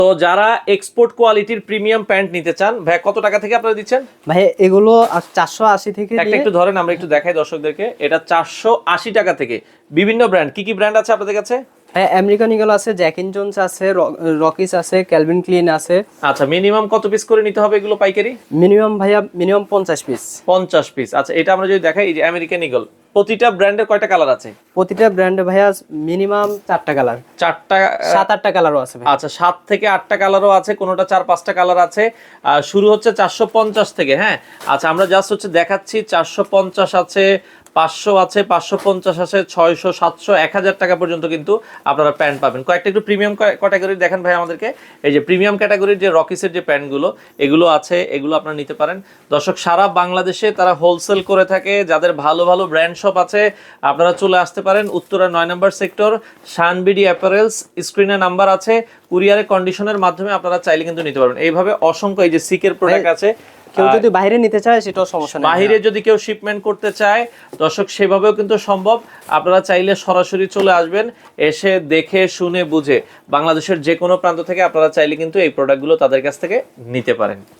তো যারা এক্সপোর্ট কোয়ালিটির প্রিমিয়াম প্যান্ট নিতে চান ভাই কত টাকা থেকে আপনারা দিচ্ছেন? ভাই এগুলো 480 থেকে একটা একটু ধরেন আমরা একটু দেখাই দর্শকদেরকে। এটা 480 টাকা থেকে। বিভিন্ন ব্র্যান্ড, কি কি ব্র্যান্ড আছে আপনাদের কাছে? আমেরিকান ইগল আছে, জ্যাক এন্ড জোনস আছে, রকিস আছে, ক্যালভিন ক্লিন আছে। আচ্ছা, মিনিমাম কত পিস করে নিতে হবে এগুলো পাইকারি? মিনিমাম ভাইয়া মিনিমাম 50 পিস। 50 পিস। আচ্ছা, এটা আমরা যদি দেখাই, এই যে আমেরিকান ইগল, প্রতিটা ব্র্যান্ডের কয়টা কালার আছে? প্রতিটা ব্র্যান্ডে ভাইয়া মিনিমাম 4টা কালার, 4টা, 7-8টা কালারও আছে ভাই। আচ্ছা 7 থেকে 8টা কালারও আছে, কোনোটা 4-5টা কালার আছে। শুরু হচ্ছে 450 থেকে। হ্যাঁ, আচ্ছা আমরা জাস্ট হচ্ছে দেখাচ্ছি। 450 আছে, 500 আছে, 550 আছে, 600, 700, 1000 টাকা পর্যন্ত কিন্তু আপনারা প্যান্ট পাবেন। কয়েকটা একটু প্রিমিয়াম ক্যাটাগরি দেখেন ভাই আমাদেরকে। এই যে প্রিমিয়াম ক্যাটাগরির যে রকিসের যে প্যান্টগুলো, এগুলো আছে, এগুলো আপনারা নিতে পারেন। দর্শক, সারা বাংলাদেশে তারা হোলসেল করে থাকে। যাদের ভালো ভালো ব্র্যান্ড শপ আছে, আপনারা চলে আসতে পারেন উত্তরা 9 নম্বর সেক্টর, শানবিডি অ্যাপারেলস, স্ক্রিনে নাম্বার আছে। কুরিয়ারে কন্ডিশনের মাধ্যমে আপনারা চাইলে কিন্তু নিতে পারবেন। এইভাবে অসংখ্য এই যে সিকের প্রোডাক্ট আছে। কেউ যদি বাইরে নিতে চায় সেটাও সমস্যা নেই। বাইরে যদি কেউ শিপমেন্ট করতে চায় দর্শক, সেভাবেও কিন্তু সম্ভব। আপনারা চাইলে সরাসরি চলে আসবেন, এসে দেখে শুনে বুঝে বাংলাদেশের যে কোনো প্রান্ত থেকে আপনারা চাইলে কিন্তু এই প্রোডাক্টগুলো তাদের কাছ থেকে নিতে পারেন।